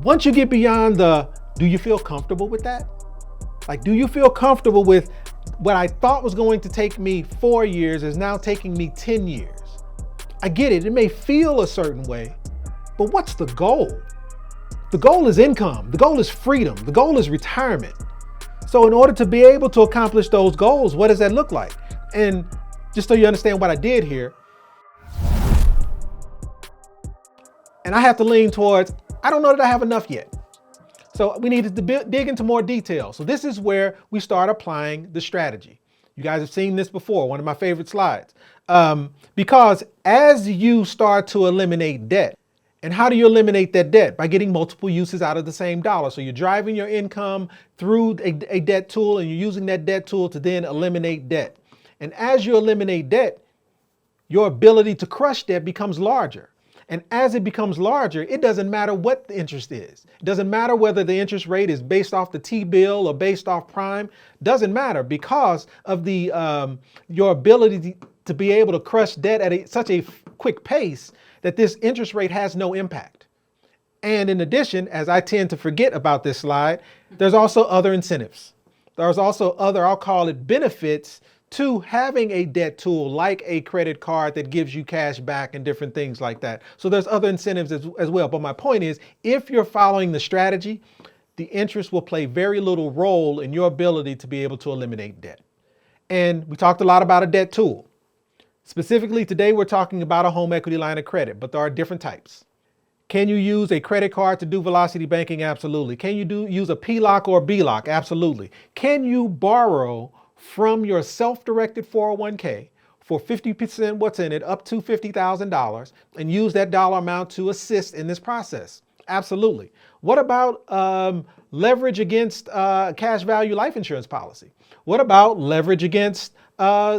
Once you get beyond do you feel comfortable with that? Like, do you feel comfortable with what I thought was going to take me 4 years is now taking me 10 years? I get it, it may feel a certain way, but what's the goal? The goal is income, the goal is freedom, the goal is retirement. So in order to be able to accomplish those goals, what does that look like? And just so you understand what I did here, and I have to lean towards, I don't know that I have enough yet. So we needed to dig into more detail. So this is where we start applying the strategy. You guys have seen this before, one of my favorite slides. Because as you start to eliminate debt, and how do you eliminate that debt? By getting multiple uses out of the same dollar. So you're driving your income through a debt tool, and you're using that debt tool to then eliminate debt. And as you eliminate debt, your ability to crush debt becomes larger. And as it becomes larger, it doesn't matter what the interest is. It doesn't matter whether the interest rate is based off the T-bill or based off prime. Doesn't matter, because of your ability to be able to crush debt at such a quick pace that this interest rate has no impact. And in addition, as I tend to forget about this slide, there's also other incentives. There's also other, I'll call it, benefits to having a debt tool like a credit card that gives you cash back and different things like that. So there's other incentives as well. But my point is, if you're following the strategy, the interest will play very little role in your ability to be able to eliminate debt. And we talked a lot about a debt tool. Specifically today, we're talking about a home equity line of credit, but there are different types. Can you use a credit card to do velocity banking? Absolutely. Can you use a PLOC or BLOC? Absolutely. Can you borrow from your self-directed 401k for 50% what's in it, up to $50,000, and use that dollar amount to assist in this process? Absolutely. What about leverage against cash value life insurance policy? What about leverage against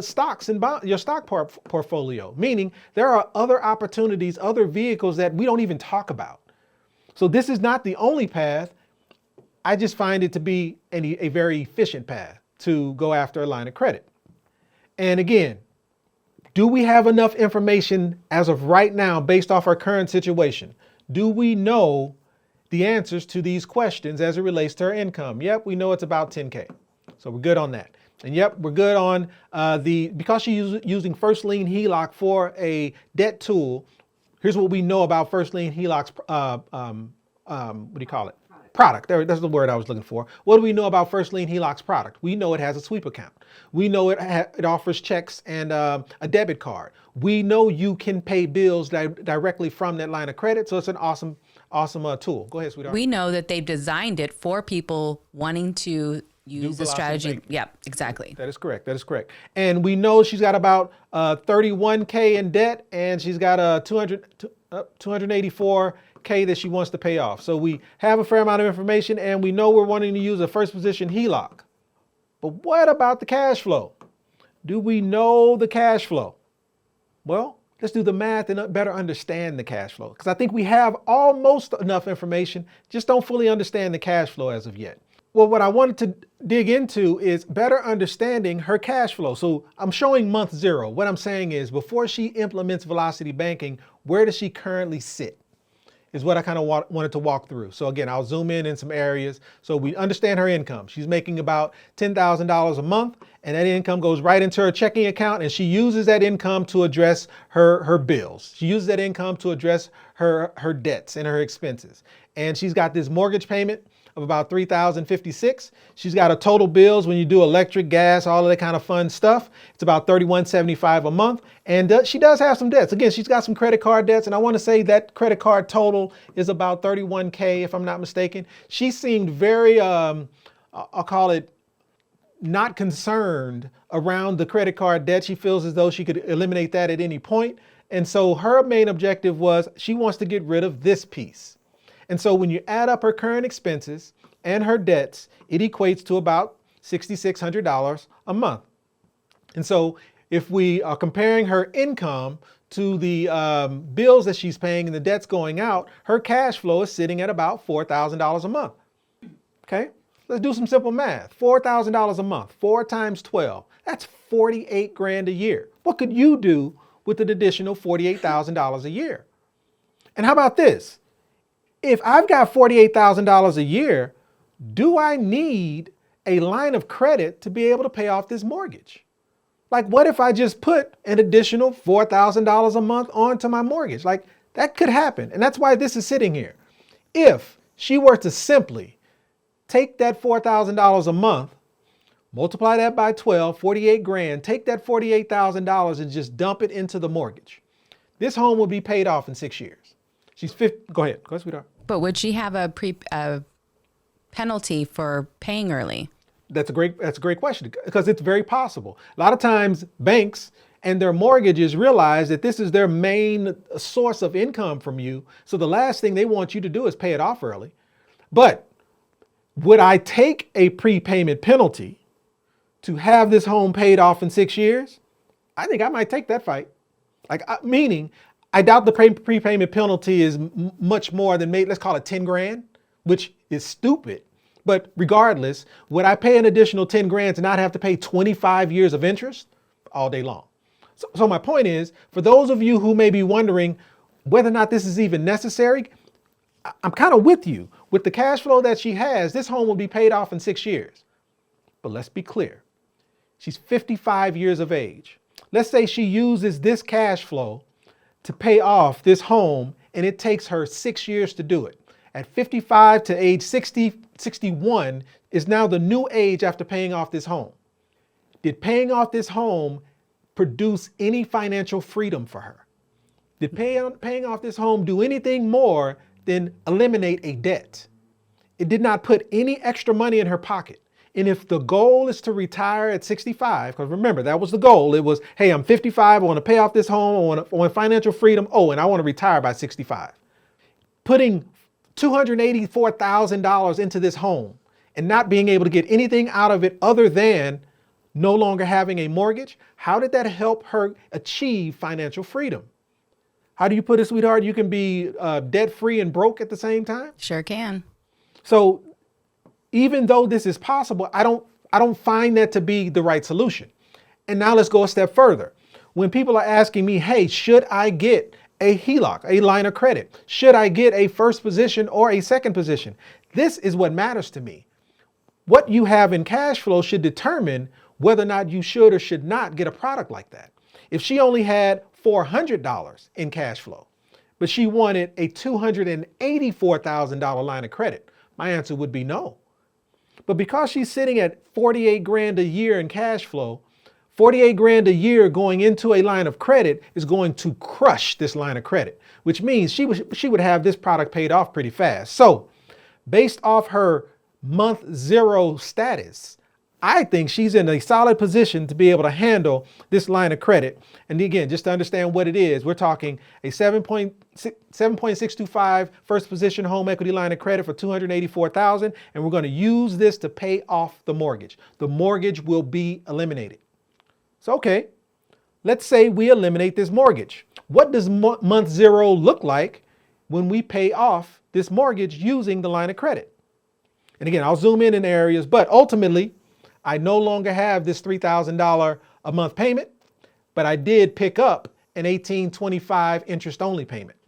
stocks and your stock portfolio? Meaning there are other opportunities, other vehicles that we don't even talk about. So this is not the only path. I just find it to be a very efficient path to go after a line of credit. And again, do we have enough information as of right now based off our current situation? Do we know the answers to these questions as it relates to our income? Yep, we know it's about 10K. So we're good on that. And yep, we're good on because she's using first lien HELOC for a debt tool. Here's what we know about first lien HELOC's, what do you call it? Product. That's the word I was looking for. What do we know about first lien HELOC's product? We know it has a sweep account. We know it offers checks and a debit card. We know you can pay bills directly from that line of credit. So it's an awesome tool. Go ahead, sweetheart. We know that they've designed it for people wanting to use the strategy. Banking. Yeah, exactly. That is correct. That is correct. And we know she's got about 31K in debt, and she's got a 284K that she wants to pay off. So we have a fair amount of information, and we know we're wanting to use a first position HELOC. But what about the cash flow? Do we know the cash flow? Well, let's do the math and better understand the cash flow, because I think we have almost enough information, just don't fully understand the cash flow as of yet. Well, what I wanted to dig into is better understanding her cash flow. So I'm showing month 0. What I'm saying is, before she implements velocity banking, where does she currently sit? Is what I kind of wanted to walk through. So again, I'll zoom in some areas so we understand her income. She's making about $10,000 a month, and that income goes right into her checking account, and she uses that income to address her bills. She uses that income to address her debts and her expenses. And she's got this mortgage payment of about $3,056. She's got a total bills when you do electric, gas, all of that kind of fun stuff. It's about $31.75 a month. And she does have some debts. Again, she's got some credit card debts. And I want to say that credit card total is about 31K, if I'm not mistaken. She seemed very, I'll call it, not concerned around the credit card debt. She feels as though she could eliminate that at any point. And so her main objective was she wants to get rid of this piece. And so when you add up her current expenses and her debts, it equates to about $6,600 a month. And so if we are comparing her income to the bills that she's paying and the debts going out, her cash flow is sitting at about $4,000 a month. Okay, let's do some simple math. $4,000 a month, 4 times 12, that's 48 grand a year. What could you do with an additional $48,000 a year? And how about this? If I've got $48,000 a year, do I need a line of credit to be able to pay off this mortgage? Like, what if I just put an additional $4,000 a month onto my mortgage? Like, that could happen. And that's why this is sitting here. If she were to simply take that $4,000 a month, multiply that by 12, 48 grand, take that $48,000 and just dump it into the mortgage, this home will be paid off in 6 years. She's 50. Go ahead, sweetheart. But would she have a penalty for paying early? That's a great question, because it's very possible. A lot of times banks and their mortgages realize that this is their main source of income from you. So the last thing they want you to do is pay it off early. But would I take a prepayment penalty to have this home paid off in 6 years? I think I might take that fight. Meaning, I doubt the prepayment penalty is much more than, maybe, let's call it 10 grand, which is stupid. But regardless, would I pay an additional 10 grand to not have to pay 25 years of interest? All day long. So my point is, for those of you who may be wondering whether or not this is even necessary, I'm kind of with you. With the cash flow that she has, this home will be paid off in 6 years. But let's be clear. She's 55 years of age. Let's say she uses this cash flow to pay off this home, and it takes her 6 years to do it. At 55 to age 60, 61 is now the new age after paying off this home. Did paying off this home produce any financial freedom for her? Did paying off this home do anything more than eliminate a debt? It did not put any extra money in her pocket. And if the goal is to retire at 65, because remember, that was the goal. It was, hey, I'm 55, I want to pay off this home, I want financial freedom. Oh, and I want to retire by 65. Putting $284,000 into this home and not being able to get anything out of it other than no longer having a mortgage, how did that help her achieve financial freedom? How do you put it, sweetheart? You can be debt-free and broke at the same time? Sure can. So even though this is possible, I don't find that to be the right solution. And now let's go a step further. When people are asking me, hey, should I get a HELOC, a line of credit? Should I get a first position or a second position? This is what matters to me. What you have in cash flow should determine whether or not you should or should not get a product like that. If she only had $400 in cash flow, but she wanted a $284,000 line of credit, my answer would be no. But because she's sitting at 48 grand a year in cash flow, 48 grand a year going into a line of credit is going to crush this line of credit, which means she would have this product paid off pretty fast. So based off her month zero status, I think she's in a solid position to be able to handle this line of credit. And again, just to understand what it is, we're talking a 7.625 first position home equity line of credit for $284,000, and we're going to use this to pay off the mortgage. The mortgage will be eliminated. So, okay, let's say we eliminate this mortgage. What does month zero look like when we pay off this mortgage using the line of credit? And again, I'll zoom in areas, but ultimately, I no longer have this $3,000 a month payment, but I did pick up an $1,825 interest only payment.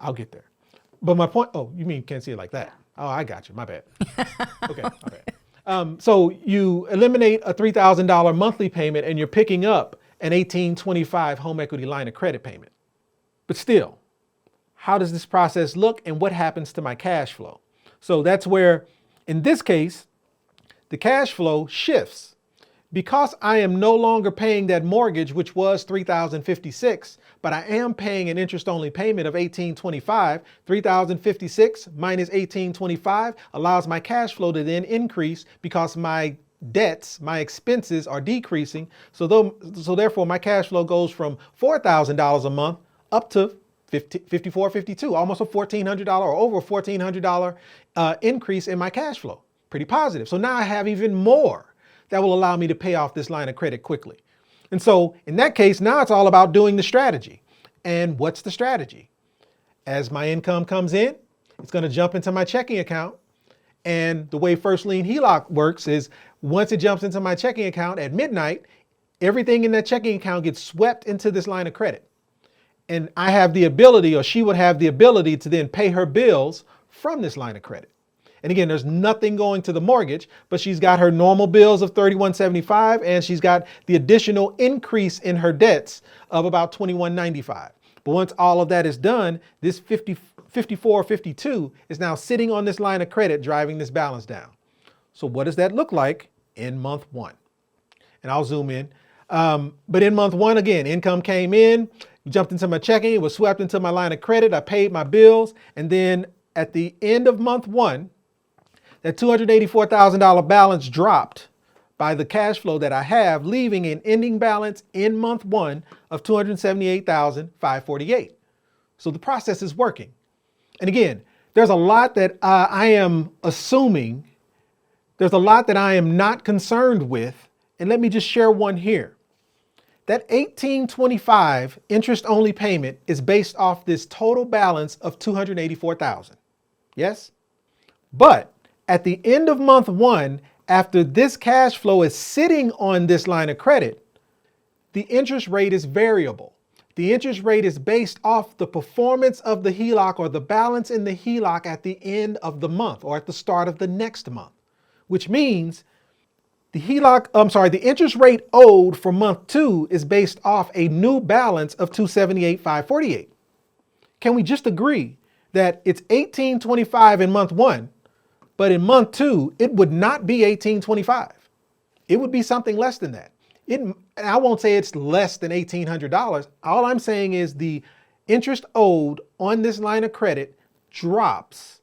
I'll get there. But my point, oh, you mean can't see it like that? Oh, I got you, my bad. Okay, my bad. So you eliminate a $3,000 monthly payment and you're picking up an $1,825 home equity line of credit payment. But still, how does this process look and what happens to my cash flow? So that's where, in this case, the cash flow shifts. Because I am no longer paying that mortgage, which was $3,056, but I am paying an interest-only payment of $1,825, $3,056 minus $1,825 allows my cash flow to then increase because my debts, my expenses are decreasing. So therefore, my cash flow goes from $4,000 a month up to $5,452, $52, almost a $1,400 or over a $1,400 increase in my cash flow. Pretty positive. So now I have even more that will allow me to pay off this line of credit quickly. And so in that case, now it's all about doing the strategy. And what's the strategy? As my income comes in, it's going to jump into my checking account. And the way First Lien HELOC works is once it jumps into my checking account at midnight, everything in that checking account gets swept into this line of credit. And I have the ability, or she would have the ability, to then pay her bills from this line of credit. And again, there's nothing going to the mortgage, but she's got her normal bills of $31.75 and she's got the additional increase in her debts of about $21.95. But once all of that is done, this $54.52 is now sitting on this line of credit, driving this balance down. So what does that look like in month one? And I'll zoom in. But in month one, again, income came in, jumped into my checking, it was swept into my line of credit, I paid my bills, and then at the end of month one, that $284,000 balance dropped by the cash flow that I have, leaving an ending balance in month one of $278,548. So the process is working. And again, there's a lot that I am assuming, there's a lot that I am not concerned with. And let me just share one here. That $1,825 interest-only payment is based off this total balance of $284,000. Yes? But at the end of month one, after this cash flow is sitting on this line of credit, the interest rate is variable. The interest rate is based off the performance of the HELOC or the balance in the HELOC at the end of the month or at the start of the next month, which means the interest rate owed for month two is based off a new balance of $278,548. Can we just agree that it's $1,825 in month one, but in month two, it would not be $1,825. It would be something less than that. I won't say it's less than $1,800. All I'm saying is the interest owed on this line of credit drops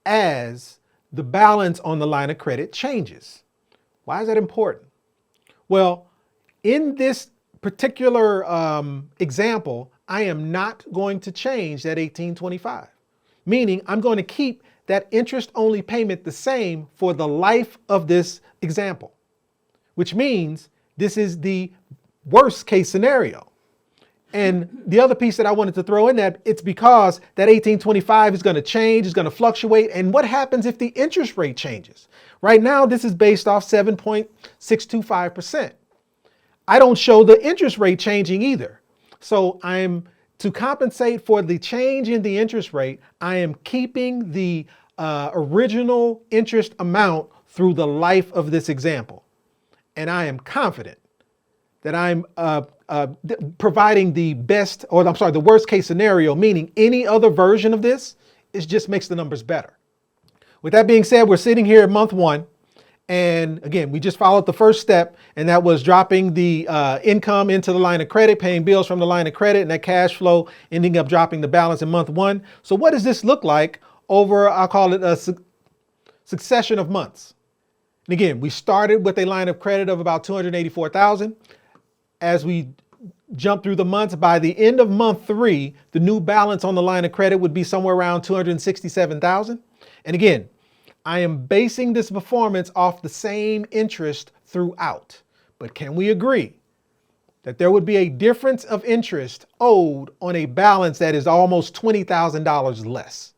as the balance on the line of credit changes. Why is that important? Well, in this particular example, I am not going to change that $1,825, meaning I'm going to keep that interest-only payment the same for the life of this example, which means this is the worst case scenario. And the other piece that I wanted to throw in that, it's because that $1,825 is going to change, is going to fluctuate. And what happens if the interest rate changes? Right now, this is based off 7.625%. I don't show the interest rate changing either. So to compensate for the change in the interest rate, I am keeping the original interest amount through the life of this example. And I am confident that I'm providing the worst case scenario, meaning any other version of this, it just makes the numbers better. With that being said, we're sitting here at month one. And again, we just followed the first step, and that was dropping the income into the line of credit, paying bills from the line of credit, and that cash flow ending up dropping the balance in month one. So what does this look like over, I'll call it a succession of months? And again, we started with a line of credit of about $284,000. As we jump through the months, by the end of month three, the new balance on the line of credit would be somewhere around $267,000. And again, I am basing this performance off the same interest throughout. But can we agree that there would be a difference of interest owed on a balance that is almost $20,000 less?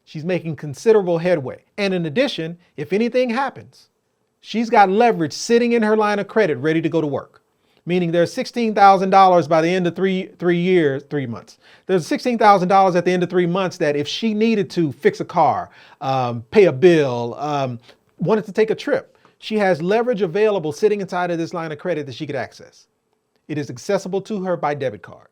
She's making considerable headway. And in addition, if anything happens, she's got leverage sitting in her line of credit ready to go to work. Meaning there's $16,000 by the end of 3 months. There's $16,000 at the end of 3 months that if she needed to fix a car, pay a bill, wanted to take a trip, she has leverage available sitting inside of this line of credit that she could access. It is accessible to her by debit card.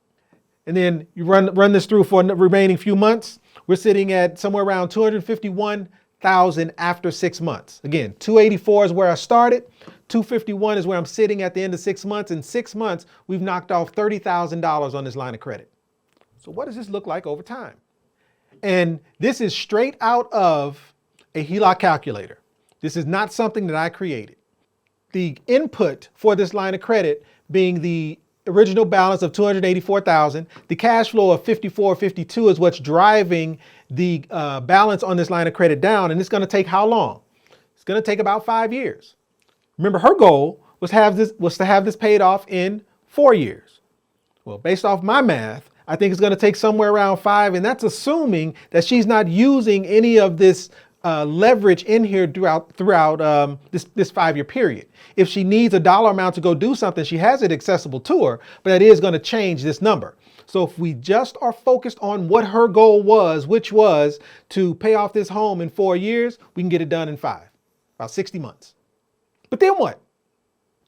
And then you run this through for the remaining few months. We're sitting at somewhere around $251,000 after 6 months. Again, 284 is where I started. 251 is where I'm sitting at the end of 6 months. In 6 months, we've knocked off $30,000 on this line of credit. So what does this look like over time? And this is straight out of a HELOC calculator. This is not something that I created. The input for this line of credit being the original balance of $284,000, the cash flow of $54.52 is what's driving the balance on this line of credit down. And it's going to take how long? It's going to take about 5 years. Remember, her goal was to have this paid off in 4 years. Well, based off my math, I think it's going to take somewhere around 5, and that's assuming that she's not using any of this leverage in here throughout this 5-year period. If she needs a dollar amount to go do something, she has it accessible to her, but that is going to change this number. So if we just are focused on what her goal was, which was to pay off this home in 4 years, we can get it done in 5, about 60 months. But then what?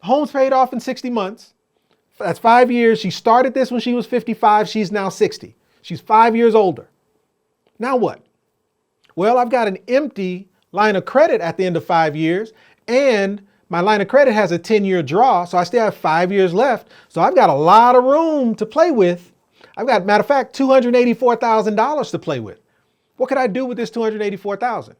Home's paid off in 60 months. That's 5 years. She started this when she was 55. She's now 60. She's 5 years older. Now what? Well, I've got an empty line of credit at the end of 5 years, and my line of credit has a 10-year draw, so I still have 5 years left. So I've got a lot of room to play with. I've got, matter of fact, $284,000 to play with. What could I do with this $284,000?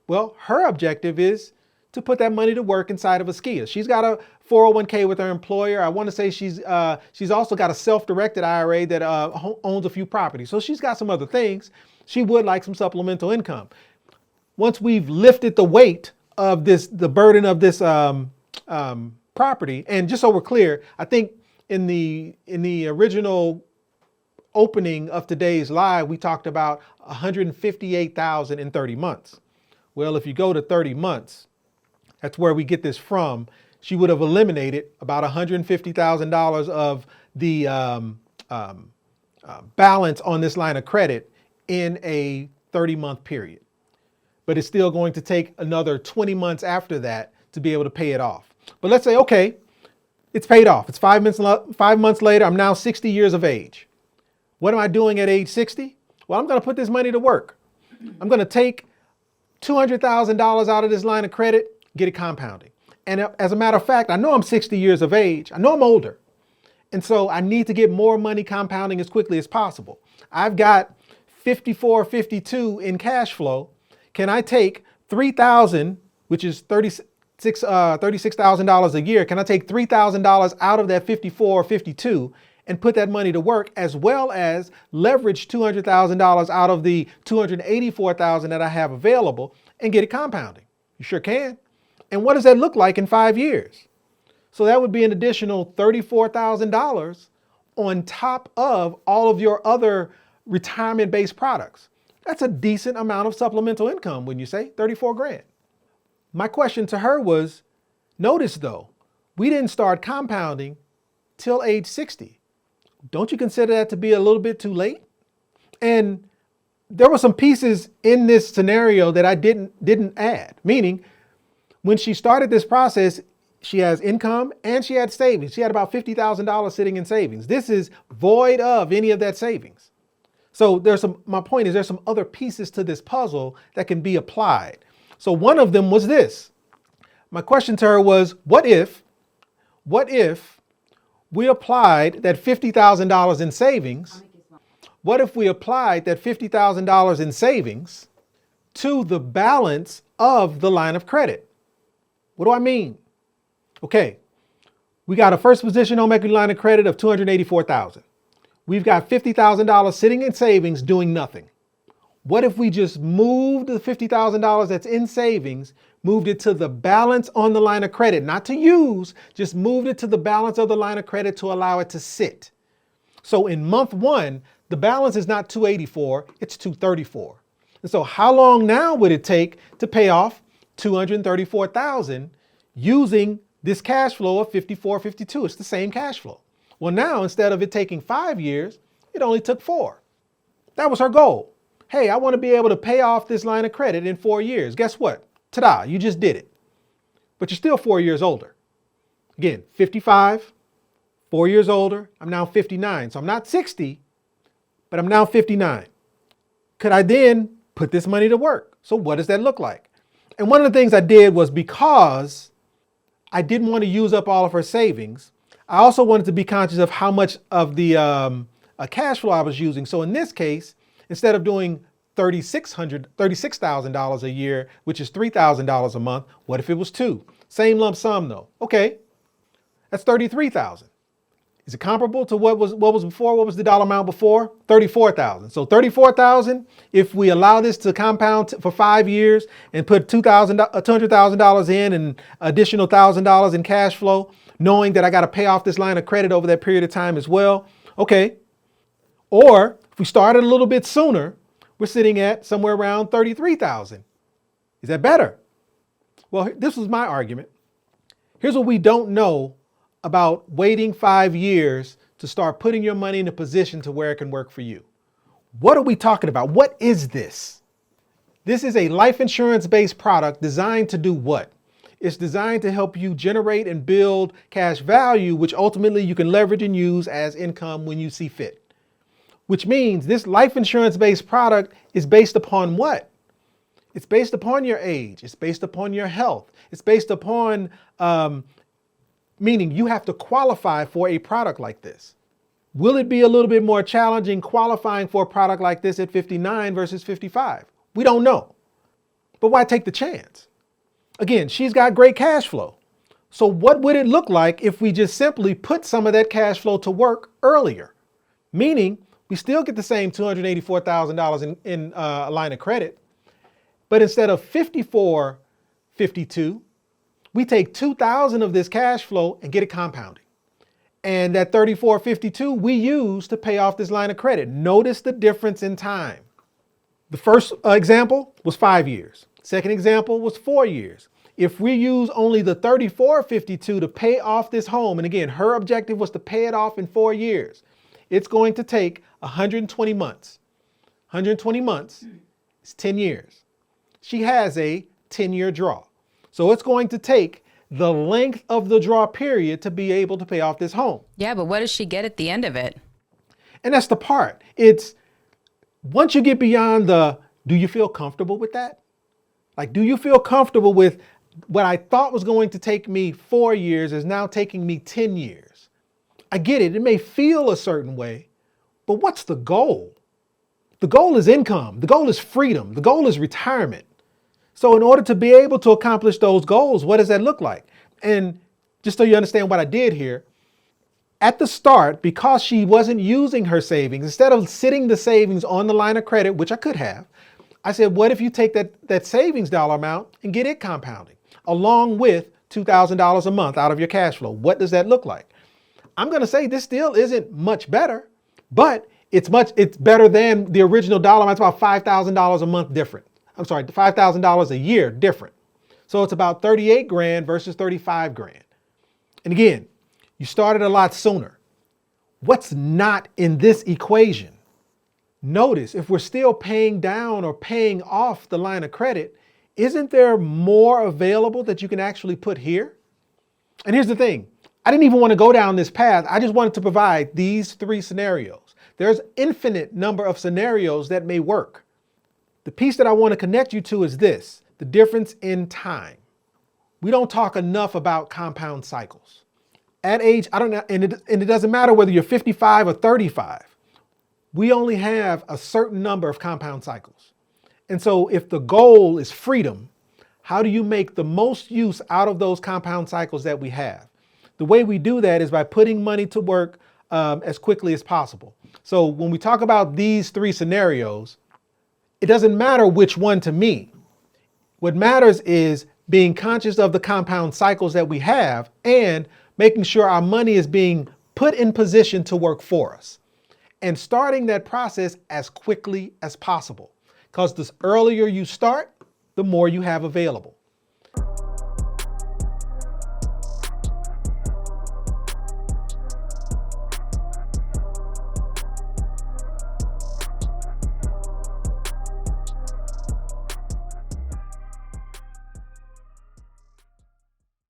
Well, her objective is to put that money to work inside of a SKIA. She's got a 401k with her employer. I want to say she's also got a self-directed IRA that owns a few properties. So she's got some other things. She would like some supplemental income. Once we've lifted the weight of the burden of this property, and just so we're clear, I think in the original opening of today's live, we talked about $158,000 in 30 months. Well, if you go to 30 months, that's where we get this from. She would have eliminated about $150,000 of the balance on this line of credit in a 30-month period. But it's still going to take another 20 months after that to be able to pay it off. But let's say, okay, it's paid off. It's 5 months later. I'm now 60 years of age. What am I doing at age 60? Well, I'm going to put this money to work. I'm going to take $200,000 out of this line of credit, get it compounding. And as a matter of fact, I know I'm 60 years of age. I know I'm older. And so I need to get more money compounding as quickly as possible. I've got 54, 52 in cash flow. Can I take $3,000, which is $36,000 a year? Can I take $3,000 out of that 54 or 52 and put that money to work, as well as leverage $200,000 out of the $284,000 that I have available and get it compounding? You sure can. And what does that look like in 5 years? So that would be an additional $34,000 on top of all of your other retirement-based products. That's a decent amount of supplemental income, wouldn't you say? 34 grand. My question to her was, notice though, we didn't start compounding till age 60. Don't you consider that to be a little bit too late? And there were some pieces in this scenario that I didn't add, meaning when she started this process, she has income and she had savings. She had about $50,000 sitting in savings. This is void of any of that savings. So my point is there's some other pieces to this puzzle that can be applied. So one of them was this. My question to her was, what if we applied that $50,000 in savings? What if we applied that $50,000 in savings to the balance of the line of credit? What do I mean? Okay, we got a first position home equity line of credit of $284,000. We've got $50,000 sitting in savings doing nothing. What if we just moved the $50,000 that's in savings, moved it to the balance on the line of credit, not to use, just moved it to the balance of the line of credit to allow it to sit. So in month 1, the balance is not 284, it's 234. And so how long now would it take to pay off 234,000 using this cash flow of 54, 52? It's the same cash flow. Well, now instead of it taking 5 years, it only took 4. That was her goal. Hey, I want to be able to pay off this line of credit in 4 years. Guess what? Ta-da, you just did it. But you're still 4 years older. Again, 55, 4 years older. I'm now 59. So I'm not 60, but I'm now 59. Could I then put this money to work? So what does that look like? And one of the things I did was, because I didn't want to use up all of her savings, I also wanted to be conscious of how much of the cash flow I was using. So in this case, instead of doing $36,000 a year, which is $3,000 a month, what if it was 2? Same lump sum though. Okay, that's $33,000. Is it comparable to what was before? What was the dollar amount before? $34,000. So $34,000, if we allow this to compound for 5 years and put $200,000 in and additional $1,000 in cash flow, knowing that I got to pay off this line of credit over that period of time as well. Okay. Or if we started a little bit sooner, we're sitting at somewhere around $33,000. Is that better? Well, this was my argument. Here's what we don't know about waiting 5 years to start putting your money in a position to where it can work for you. What are we talking about? What is this? This is a life insurance-based product designed to do what? It's designed to help you generate and build cash value, which ultimately you can leverage and use as income when you see fit. Which means this life insurance-based product is based upon what? It's based upon your age. It's based upon your health. It's based upon, meaning you have to qualify for a product like this. Will it be a little bit more challenging qualifying for a product like this at 59 versus 55? We don't know. But why take the chance? Again, she's got great cash flow. So what would it look like if we just simply put some of that cash flow to work earlier? Meaning we still get the same $284,000 in a line of credit, but instead of 54.52, we take 2,000 of this cash flow and get it compounding. And that 34.52 we use to pay off this line of credit. Notice the difference in time. The first example was 5 years. Second example was 4 years. If we use only the 34.52 to pay off this home, and again, her objective was to pay it off in 4 years, it's going to take 120 months. 120 months is 10 years. She has a 10-year draw. So it's going to take the length of the draw period to be able to pay off this home. Yeah, but what does she get at the end of it? And that's the part. It's once you get beyond the, do you feel comfortable with that? Like, do you feel comfortable with what I thought was going to take me 4 years is now taking me 10 years? I get it. It may feel a certain way, but what's the goal? The goal is income. The goal is freedom. The goal is retirement. So in order to be able to accomplish those goals, what does that look like? And just so you understand what I did here, at the start, because she wasn't using her savings, instead of sitting the savings on the line of credit, which I could have, I said, what if you take that savings dollar amount and get it compounding along with $2,000 a month out of your cash flow? What does that look like? I'm going to say this still isn't much better, but it's better than the original dollar amount. It's about $5,000 a month different. I'm sorry, $5,000 a year different. So it's about 38 grand versus 35 grand. And again, you started a lot sooner. What's not in this equation? Notice if we're still paying down or paying off the line of credit, isn't there more available that you can actually put here? And here's the thing. I didn't even want to go down this path. I just wanted to provide these 3 scenarios. There's infinite number of scenarios that may work. The piece that I want to connect you to is this, the difference in time. We don't talk enough about compound cycles. At age, I don't know, and it doesn't matter whether you're 55 or 35. We only have a certain number of compound cycles. And so if the goal is freedom, how do you make the most use out of those compound cycles that we have? The way we do that is by putting money to work as quickly as possible. So when we talk about these 3 scenarios, it doesn't matter which one to me. What matters is being conscious of the compound cycles that we have and making sure our money is being put in position to work for us and starting that process as quickly as possible. Because the earlier you start, the more you have available.